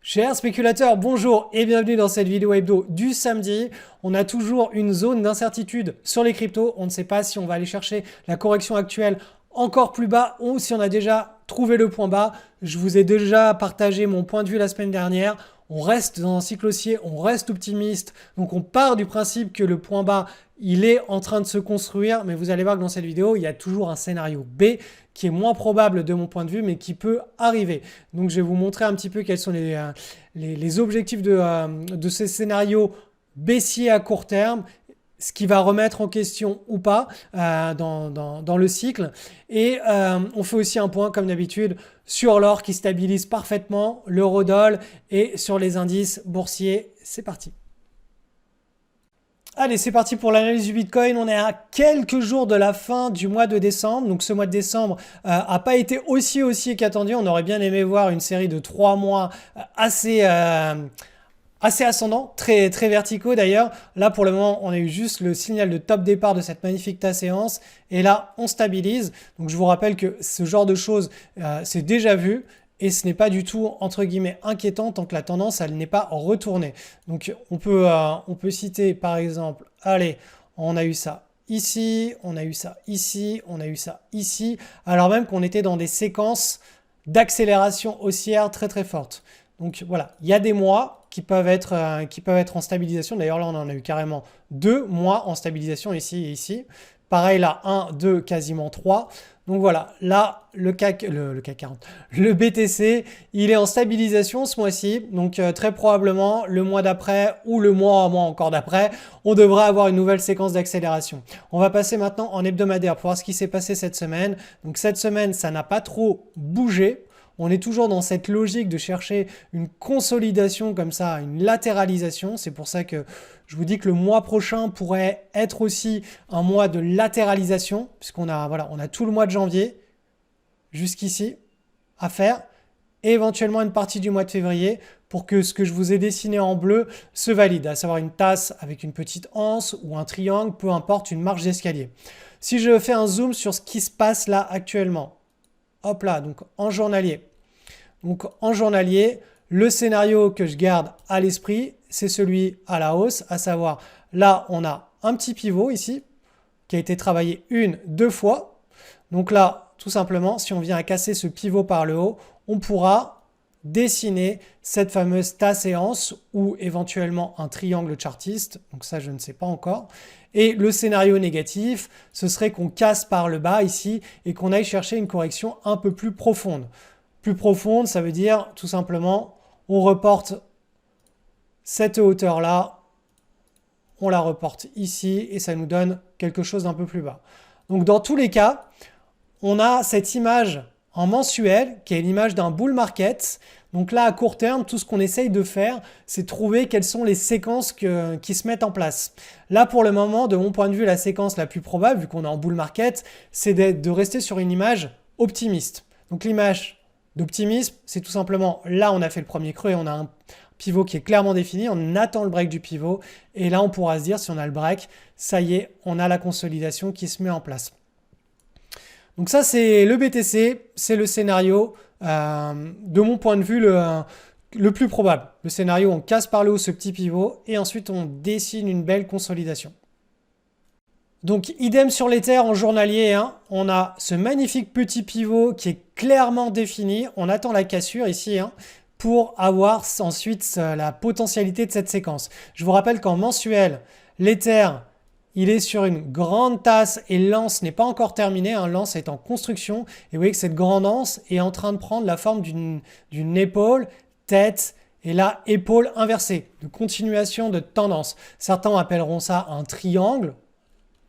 Chers spéculateurs, bonjour et bienvenue dans cette vidéo hebdo du samedi. On a toujours une zone d'incertitude sur les cryptos. On ne sait pas si on va aller chercher la correction actuelle encore plus bas ou si on a déjà trouvé le point bas. Je vous ai déjà partagé mon point de vue la semaine dernière. On reste dans un cycle haussier, on reste optimiste. Donc on part du principe que le point bas, il est en train de se construire. Mais vous allez voir que dans cette vidéo, il y a toujours un scénario B qui est moins probable de mon point de vue, mais qui peut arriver. Donc je vais vous montrer un petit peu quels sont les objectifs de ces scénarios baissiers à court terme, ce qui va remettre en question ou pas dans le cycle. Et on fait aussi un point, comme d'habitude, sur l'or qui stabilise parfaitement, l'eurodoll et sur les indices boursiers. C'est parti. Allez, c'est parti pour l'analyse du Bitcoin. On est à quelques jours de la fin du mois de décembre. Donc ce mois de décembre n'a pas été aussi haussier qu'attendu. On aurait bien aimé voir une série de 3 mois assez ascendants, très verticaux d'ailleurs. Là pour le moment, on a eu juste le signal de top départ de cette magnifique séance. Et là, on stabilise. Donc je vous rappelle que ce genre de choses, c'est déjà vu. Et ce n'est pas du tout, entre guillemets, inquiétant tant que la tendance, elle n'est pas retournée. Donc, on peut citer, par exemple, allez, on a eu ça ici, on a eu ça ici, on a eu ça ici, alors même qu'on était dans des séquences d'accélération haussière très fortes. Donc, voilà, il y a des mois qui peuvent être en stabilisation. D'ailleurs, là, on en a eu carrément 2 mois en stabilisation ici et ici. Pareil là, 1, 2, quasiment 3. Donc voilà, là, le CAC 40, le BTC, il est en stabilisation ce mois-ci. Donc très probablement, le mois d'après ou le mois encore d'après, on devrait avoir une nouvelle séquence d'accélération. On va passer maintenant en hebdomadaire pour voir ce qui s'est passé cette semaine. Donc cette semaine, ça n'a pas trop bougé. On est toujours dans cette logique de chercher une consolidation comme ça, une latéralisation. C'est pour ça que je vous dis que le mois prochain pourrait être aussi un mois de latéralisation, puisqu'on a, voilà, on a tout le mois de janvier jusqu'ici à faire, et éventuellement une partie du mois de février pour que ce que je vous ai dessiné en bleu se valide, à savoir une tasse avec une petite anse ou un triangle, peu importe, une marche d'escalier. Si je fais un zoom sur ce qui se passe là actuellement, hop là, donc en journalier. Donc en journalier, le scénario que je garde à l'esprit, c'est celui à la hausse, à savoir là, on a un petit pivot ici qui a été travaillé 1, 2 fois. Donc là, tout simplement, si on vient à casser ce pivot par le haut, on pourra dessiner cette fameuse séance ou éventuellement un triangle chartiste. Donc ça, je ne sais pas encore. Et le scénario négatif, ce serait qu'on casse par le bas ici et qu'on aille chercher une correction un peu plus profonde. Plus profonde, ça veut dire tout simplement, on reporte cette hauteur-là, on la reporte ici et ça nous donne quelque chose d'un peu plus bas. Donc dans tous les cas, on a cette image en mensuel qui est l'image d'un bull market. Donc là, à court terme, tout ce qu'on essaye de faire, c'est trouver quelles sont les séquences qui se mettent en place. Là, pour le moment, de mon point de vue, la séquence la plus probable, vu qu'on est en bull market, c'est de rester sur une image optimiste. Donc l'image d'optimisme, c'est tout simplement, là, on a fait le premier creux et on a un pivot qui est clairement défini. On attend le break du pivot et là, on pourra se dire, si on a le break, ça y est, on a la consolidation qui se met en place. Donc ça, c'est le BTC, c'est le scénario, de mon point de vue, le plus probable. Le scénario, on casse par le haut ce petit pivot et ensuite on dessine une belle consolidation. Donc idem sur l'Ether en journalier, hein, on a ce magnifique petit pivot qui est clairement défini. On attend la cassure ici pour avoir ensuite la potentialité de cette séquence. Je vous rappelle qu'en mensuel, l'Ether, il est sur une grande tasse et l'anse n'est pas encore terminée. L'anse est en construction et vous voyez que cette grande anse est en train de prendre la forme d'une épaule, tête et là épaule inversée, de continuation de tendance. Certains appelleront ça un triangle.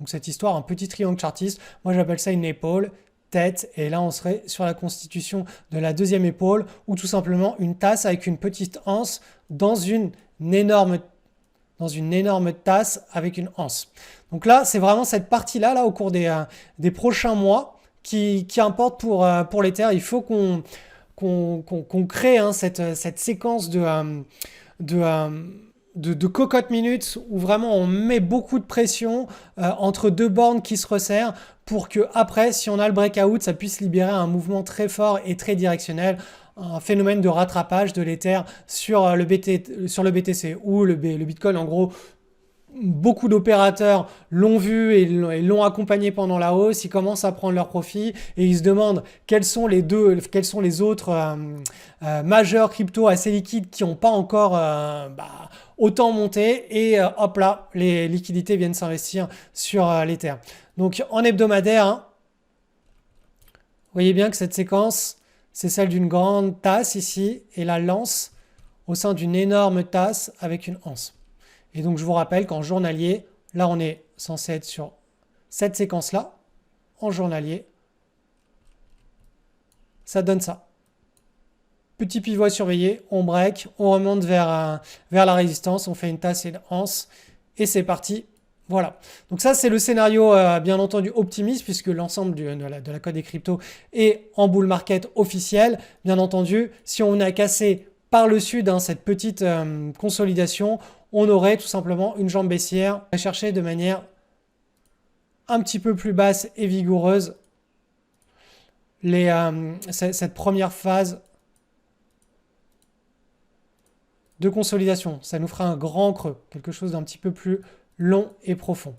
Donc cette histoire, un petit triangle chartiste, moi j'appelle ça une épaule, tête, et là on serait sur la constitution de la deuxième épaule, ou tout simplement une tasse avec une petite anse dans une énorme tasse avec une anse. Donc là, c'est vraiment cette partie-là, là, au cours des prochains mois, qui importe pour l'Ether. Il faut qu'on crée cette séquence de cocotte minutes où vraiment on met beaucoup de pression entre deux bornes qui se resserrent pour que après, si on a le breakout, ça puisse libérer un mouvement très fort et très directionnel. un phénomène de rattrapage de l'Ether sur le BTC ou le Bitcoin. En gros, beaucoup d'opérateurs l'ont vu et l'ont accompagné pendant la hausse, ils commencent à prendre leur profit et ils se demandent quels sont les autres majeurs crypto assez liquides qui n'ont pas encore autant monté et hop là, les liquidités viennent s'investir sur l'Ether. Donc en hebdomadaire, hein, vous voyez bien que cette séquence, c'est celle d'une grande tasse ici et la lance au sein d'une énorme tasse avec une anse. Et donc, je vous rappelle qu'en journalier, là, on est censé être sur cette séquence-là. En journalier, ça donne ça. Petit pivot à surveiller, on break, on remonte vers la résistance, on fait une tasse et une anse, et c'est parti. Voilà. Donc ça, c'est le scénario, bien entendu, optimiste, puisque l'ensemble de la cote des cryptos est en bull market officiel. Bien entendu, si on a cassé par le sud cette petite consolidation, on aurait tout simplement une jambe baissière à chercher de manière un petit peu plus basse et vigoureuse cette première phase de consolidation. Ça nous fera un grand creux, quelque chose d'un petit peu plus long et profond.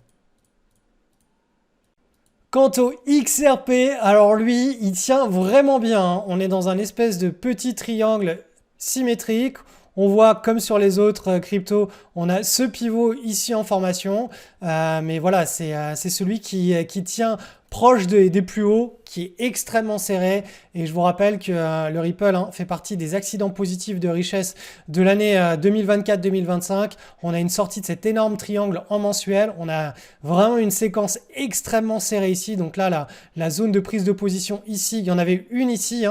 Quant au XRP, alors lui, il tient vraiment bien, hein. On est dans un espèce de petit triangle symétrique. On voit comme sur les autres cryptos, on a ce pivot ici en formation. Mais voilà, c'est celui qui tient proche des plus hauts, qui est extrêmement serré. Et je vous rappelle que le Ripple fait partie des accidents positifs de richesse de l'année 2024-2025. On a une sortie de cet énorme triangle en mensuel. On a vraiment une séquence extrêmement serrée ici. Donc là, la zone de prise de position ici, il y en avait une ici,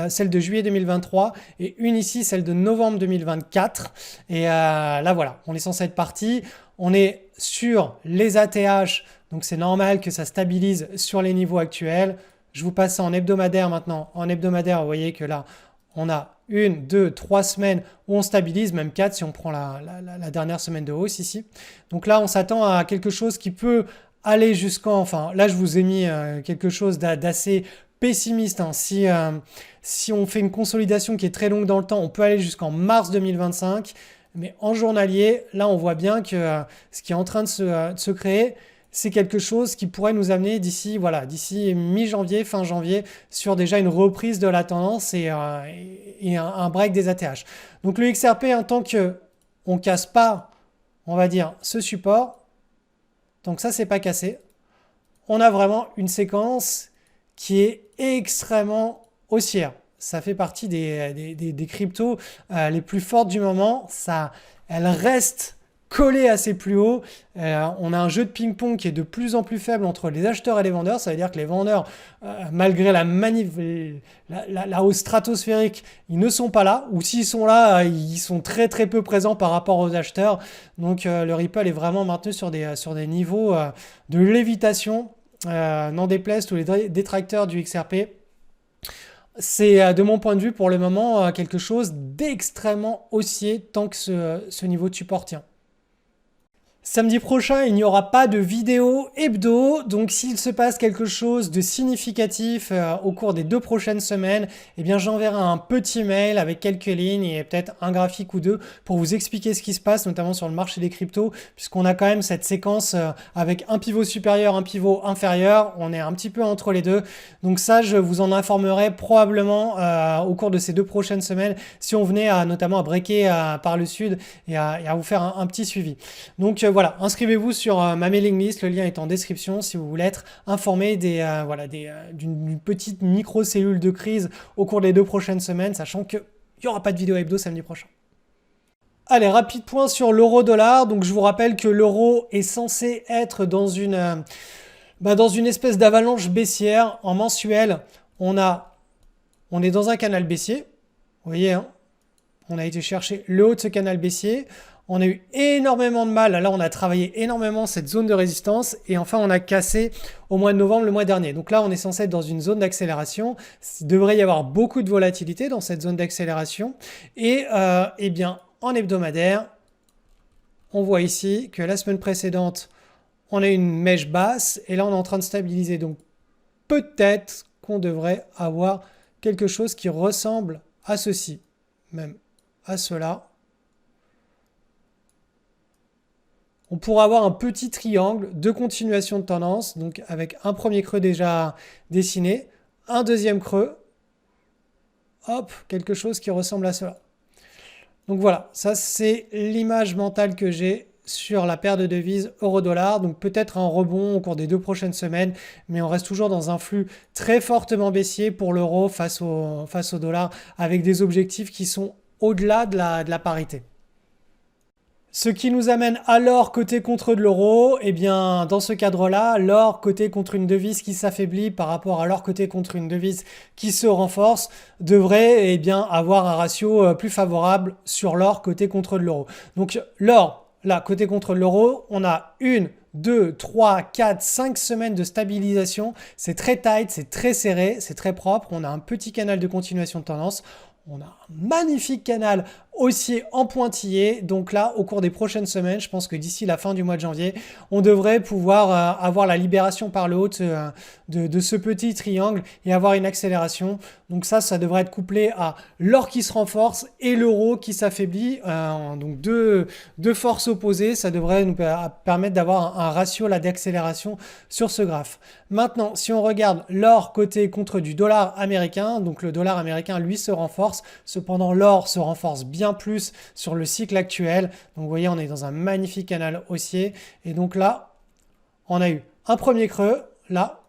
celle de juillet 2023, et une ici, celle de novembre 2024. Et là, voilà, on est censé être parti. On est sur les ATH, donc c'est normal que ça stabilise sur les niveaux actuels. Je vous passe ça en hebdomadaire maintenant. En hebdomadaire, vous voyez que là, on a 1, 2, 3 semaines où on stabilise, même 4 si on prend la dernière semaine de hausse ici. Donc là, on s'attend à quelque chose qui peut aller jusqu'en... Enfin, là, je vous ai mis quelque chose d'assez pessimiste. Si on fait une consolidation qui est très longue dans le temps, on peut aller jusqu'en mars 2025. Mais en journalier, là, on voit bien que ce qui est en train de se créer, c'est quelque chose qui pourrait nous amener d'ici mi-janvier, fin janvier, sur déjà une reprise de la tendance et un break des ATH. Donc le XRP, tant qu'on ne casse pas, on va dire, ce support, tant que ça, c'est pas cassé, on a vraiment une séquence qui est extrêmement haussière. Ça fait partie des cryptos les plus fortes du moment. Elle reste collée à ses plus hauts. On a un jeu de ping-pong qui est de plus en plus faible entre les acheteurs et les vendeurs. Ça veut dire que les vendeurs, malgré la hausse stratosphérique, ils ne sont pas là. Ou s'ils sont là, ils sont très très peu présents par rapport aux acheteurs. Donc le Ripple est vraiment maintenu sur des niveaux de lévitation. N'en déplaise tous les détracteurs du XRP. C'est de mon point de vue pour le moment quelque chose d'extrêmement haussier tant que ce niveau de support tient. Samedi prochain, il n'y aura pas de vidéo hebdo, donc s'il se passe quelque chose de significatif au cours des 2 prochaines semaines, eh bien j'enverrai un petit mail avec quelques lignes et peut-être un graphique ou deux pour vous expliquer ce qui se passe, notamment sur le marché des cryptos, puisqu'on a quand même cette séquence avec un pivot supérieur, un pivot inférieur, on est un petit peu entre les deux. Donc ça, je vous en informerai probablement au cours de ces 2 prochaines semaines si on venait notamment à breaker par le sud et à vous faire un petit suivi. Donc voilà, inscrivez-vous sur ma mailing list, le lien est en description si vous voulez être informé d'une petite micro-cellule de crise au cours des 2 prochaines semaines, sachant qu'il n'y aura pas de vidéo hebdo samedi prochain. Allez, rapide point sur l'euro-dollar. Donc je vous rappelle que l'euro est censé être dans une espèce d'avalanche baissière. En mensuel, on est dans un canal baissier. Vous voyez, on a été chercher le haut de ce canal baissier. On a eu énormément de mal. Là, on a travaillé énormément cette zone de résistance. Et enfin, on a cassé au mois de novembre, le mois dernier. Donc là, on est censé être dans une zone d'accélération. Il devrait y avoir beaucoup de volatilité dans cette zone d'accélération. Et eh bien, en hebdomadaire, on voit ici que la semaine précédente, on a une mèche basse. Et là, on est en train de stabiliser. Donc, peut-être qu'on devrait avoir quelque chose qui ressemble à ceci, même à cela, on pourra avoir un petit triangle de continuation de tendance, donc avec un premier creux déjà dessiné, un deuxième creux, hop, quelque chose qui ressemble à cela. Donc voilà, ça c'est l'image mentale que j'ai sur la paire de devises euro-dollar. Donc peut-être un rebond au cours des 2 prochaines semaines, mais on reste toujours dans un flux très fortement baissier pour l'euro face au dollar, avec des objectifs qui sont au-delà de la parité. Ce qui nous amène à l'or côté contre de l'euro, et bien dans ce cadre-là, l'or côté contre une devise qui s'affaiblit par rapport à l'or côté contre une devise qui se renforce devrait bien avoir un ratio plus favorable sur l'or côté contre de l'euro. Donc l'or, là, côté contre de l'euro, on a 1, 2, 3, 4, 5 semaines de stabilisation. C'est très tight, c'est très serré, c'est très propre. On a un petit canal de continuation de tendance. On a un magnifique canal haussier en pointillé. Donc là, au cours des prochaines semaines, je pense que d'ici la fin du mois de janvier, on devrait pouvoir avoir la libération par le haut de ce petit triangle et avoir une accélération. Donc ça devrait être couplé à l'or qui se renforce et l'euro qui s'affaiblit. Donc deux forces opposées, ça devrait nous permettre d'avoir un ratio d'accélération sur ce graphe. Maintenant, si on regarde l'or côté contre du dollar américain, donc le dollar américain, lui, se renforce. Cependant, l'or se renforce bien plus sur le cycle actuel. Donc, vous voyez, on est dans un magnifique canal haussier. Et donc là, on a eu un premier creux, là.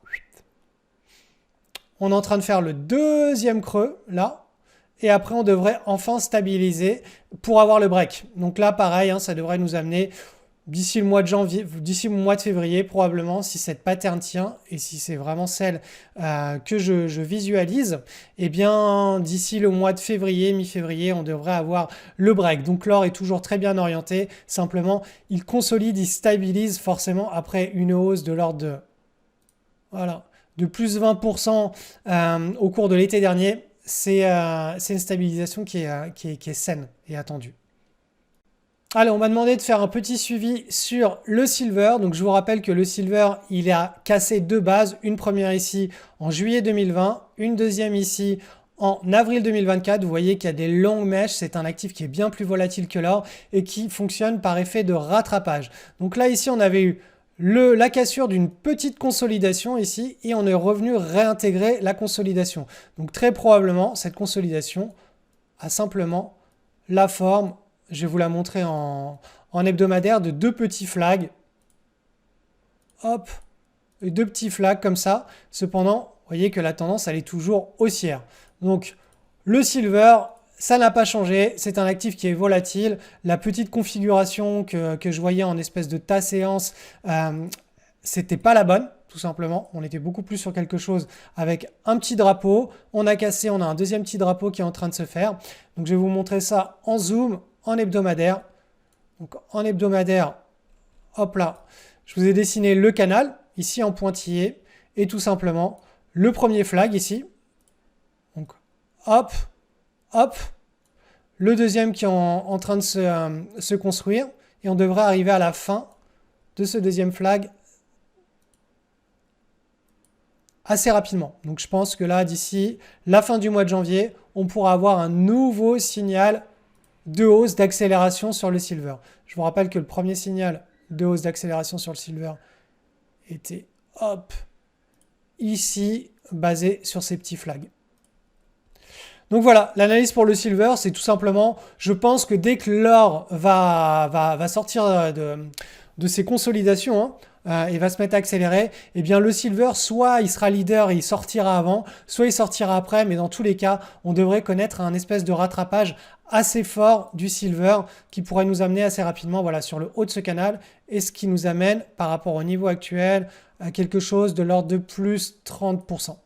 On est en train de faire le deuxième creux, là. Et après, on devrait enfin stabiliser pour avoir le break. Donc là, pareil, ça devrait nous amener d'ici le mois de janvier, d'ici le mois de février, probablement, si cette pattern tient et si c'est vraiment celle que je visualise, eh bien, d'ici le mois de février, mi-février, on devrait avoir le break. Donc l'or est toujours très bien orienté. Simplement, il consolide, il stabilise forcément après une hausse de l'ordre de plus 20% au cours de l'été dernier. C'est une stabilisation qui est saine et attendue. Allez, on m'a demandé de faire un petit suivi sur le silver. Donc, je vous rappelle que le silver, il a cassé 2 bases. Une première ici en juillet 2020, une deuxième ici en avril 2024. Vous voyez qu'il y a des longues mèches. C'est un actif qui est bien plus volatile que l'or et qui fonctionne par effet de rattrapage. Donc là, ici, on avait eu la cassure d'une petite consolidation ici et on est revenu réintégrer la consolidation. Donc, très probablement, cette consolidation a simplement la forme, je vais vous la montrer en hebdomadaire, de 2 petits flags. Hop, et 2 petits flags comme ça. Cependant, vous voyez que la tendance, elle est toujours haussière. Donc, le silver, ça n'a pas changé. C'est un actif qui est volatile. La petite configuration que je voyais en espèce de tas séance, c'était pas la bonne, tout simplement. On était beaucoup plus sur quelque chose avec un petit drapeau. On a cassé, on a un deuxième petit drapeau qui est en train de se faire. Donc, je vais vous montrer ça en zoom, en hebdomadaire. Donc en hebdomadaire, hop là, je vous ai dessiné le canal, ici en pointillé, et tout simplement le premier flag ici. Donc hop, hop, le deuxième qui est en train de se construire, et on devrait arriver à la fin de ce deuxième flag assez rapidement. Donc je pense que là, d'ici la fin du mois de janvier, on pourra avoir un nouveau signal de hausse d'accélération sur le silver. Je vous rappelle que le premier signal de hausse d'accélération sur le silver était hop, ici, basé sur ces petits flags. Donc voilà, l'analyse pour le silver, c'est tout simplement, je pense que dès que l'or va sortir de ses consolidations, et va se mettre à accélérer, eh bien le silver, soit il sera leader et il sortira avant, soit il sortira après, mais dans tous les cas, on devrait connaître un espèce de rattrapage assez fort du silver qui pourrait nous amener assez rapidement sur le haut de ce canal, et ce qui nous amène par rapport au niveau actuel à quelque chose de l'ordre de plus 30%.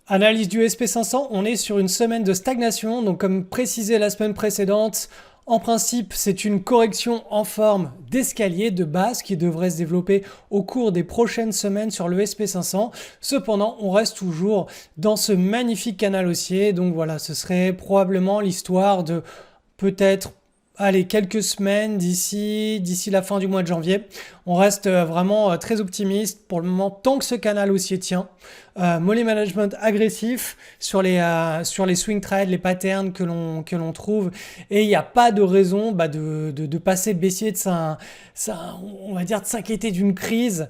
Analyse du SP500, on est sur une semaine de stagnation, donc comme précisé la semaine précédente, en principe, c'est une correction en forme d'escalier de base qui devrait se développer au cours des prochaines semaines sur le SP500. Cependant, on reste toujours dans ce magnifique canal haussier. Donc voilà, ce serait probablement l'histoire de peut-être allez, quelques semaines d'ici la fin du mois de janvier. On reste vraiment très optimiste pour le moment tant que ce canal haussier tient. Money management agressif sur les swing trades, les patterns que l'on trouve, et il n'y a pas de raison de passer baissier on va dire de s'inquiéter d'une crise.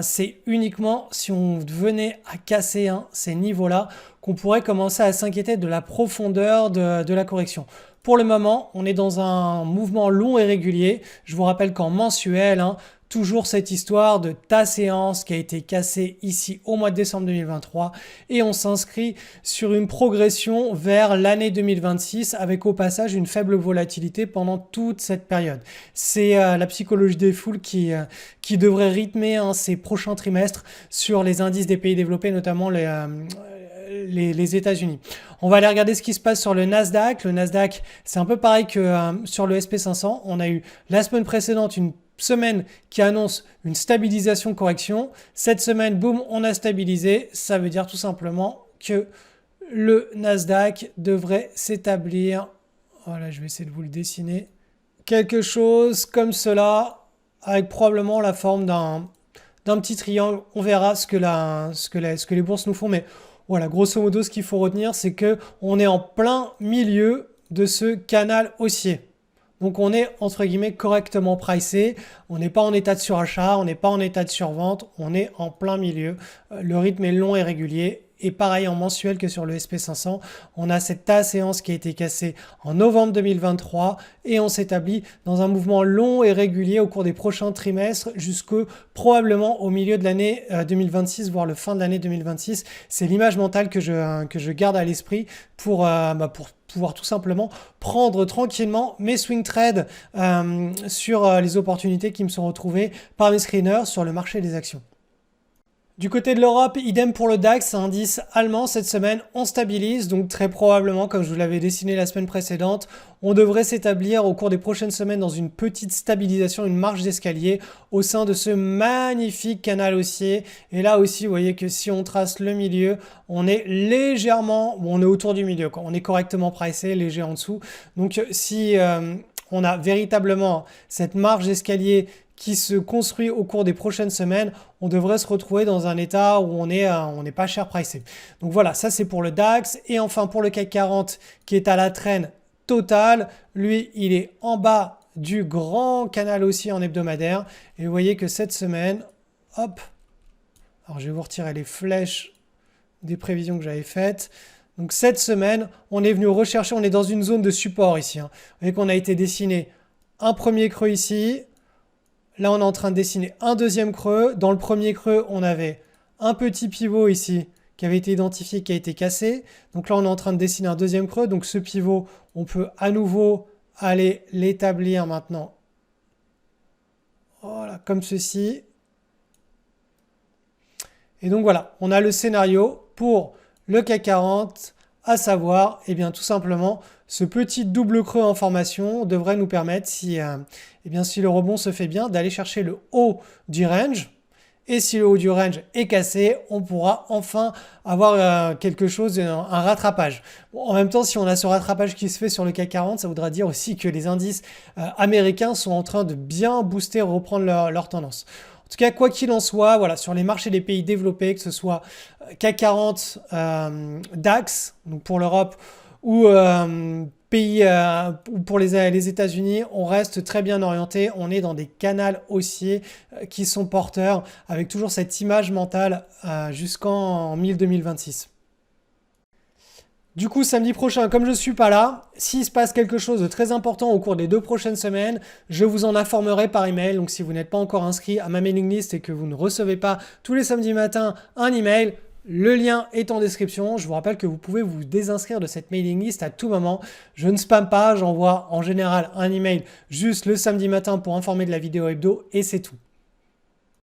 C'est uniquement si on venait à casser ces niveaux-là qu'on pourrait commencer à s'inquiéter de la profondeur de la correction. Pour le moment, on est dans un mouvement long et régulier. Je vous rappelle qu'en mensuel, toujours cette histoire de ta séance qui a été cassée ici au mois de décembre 2023 et on s'inscrit sur une progression vers l'année 2026 avec au passage une faible volatilité pendant toute cette période. C'est la psychologie des foules qui devrait rythmer ces prochains trimestres sur les indices des pays développés, notamment les États-Unis. On va aller regarder ce qui se passe sur le Nasdaq. Le Nasdaq, c'est un peu pareil que sur le SP500. On a eu la semaine précédente une semaine qui annonce une stabilisation correction. Cette semaine, boum, on a stabilisé. Ça veut dire tout simplement que le Nasdaq devrait s'établir. Voilà, je vais essayer de vous le dessiner. Quelque chose comme cela, avec probablement la forme d'un petit triangle. On verra ce que les bourses nous font, mais voilà, grosso modo, ce qu'il faut retenir, c'est qu'on est en plein milieu de ce canal haussier. Donc on est entre guillemets correctement pricé, on n'est pas en état de surachat, on n'est pas en état de survente, on est en plein milieu. Le rythme est long et régulier. Et pareil en mensuel que sur le SP500, on a cette séance qui a été cassée en novembre 2023 et on s'établit dans un mouvement long et régulier au cours des prochains trimestres jusqu'au probablement au milieu de l'année 2026, voire le fin de l'année 2026. C'est l'image mentale que je garde à l'esprit pour pouvoir tout simplement prendre tranquillement mes swing trades sur les opportunités qui me sont retrouvées par mes screeners sur le marché des actions. Du côté de l'Europe, idem pour le DAX, indice allemand cette semaine, on stabilise, donc très probablement, comme je vous l'avais dessiné la semaine précédente, on devrait s'établir au cours des prochaines semaines dans une petite stabilisation, une marche d'escalier au sein de ce magnifique canal haussier. Et là aussi, vous voyez que si on trace le milieu, on est légèrement, on est autour du milieu, on est correctement pricé, léger en dessous. Donc si on a véritablement cette marche d'escalier qui se construit au cours des prochaines semaines, on devrait se retrouver dans un état où on n'est pas cher pricé. Donc voilà, ça c'est pour le DAX. Et enfin pour le CAC 40 qui est à la traîne totale, lui il est en bas du grand canal haussier en hebdomadaire. Et vous voyez que cette semaine, hop, alors je vais vous retirer les flèches des prévisions que j'avais faites. Donc cette semaine, on est venu rechercher, on est dans une zone de support ici. Vous voyez qu'on a été dessiné un premier creux ici. Là, on est en train de dessiner un deuxième creux. Dans le premier creux, on avait un petit pivot ici qui avait été identifié, qui a été cassé. Donc là, on est en train de dessiner un deuxième creux. Donc ce pivot, on peut à nouveau aller l'établir maintenant. Voilà, comme ceci. Et donc voilà, on a le scénario pour le CAC 40, à savoir, eh bien, tout simplement, ce petit double creux en formation devrait nous permettre, si le rebond se fait bien, d'aller chercher le haut du range. Et si le haut du range est cassé, on pourra enfin avoir quelque chose, un rattrapage. Bon, en même temps, si on a ce rattrapage qui se fait sur le CAC 40, ça voudra dire aussi que les indices américains sont en train de bien booster, reprendre leur tendance. En tout cas, quoi qu'il en soit, voilà, sur les marchés des pays développés, que ce soit CAC 40, DAX, donc pour l'Europe, ou pays pour les États-Unis, on reste très bien orienté. On est dans des canaux haussiers qui sont porteurs avec toujours cette image mentale jusqu'en 2026. Du coup, samedi prochain, comme je ne suis pas là, s'il se passe quelque chose de très important au cours des 2 prochaines semaines, je vous en informerai par email. Donc si vous n'êtes pas encore inscrit à ma mailing list et que vous ne recevez pas tous les samedis matins un email, le lien est en description. Je vous rappelle que vous pouvez vous désinscrire de cette mailing list à tout moment. Je ne spamme pas, j'envoie en général un email juste le samedi matin pour informer de la vidéo hebdo et c'est tout.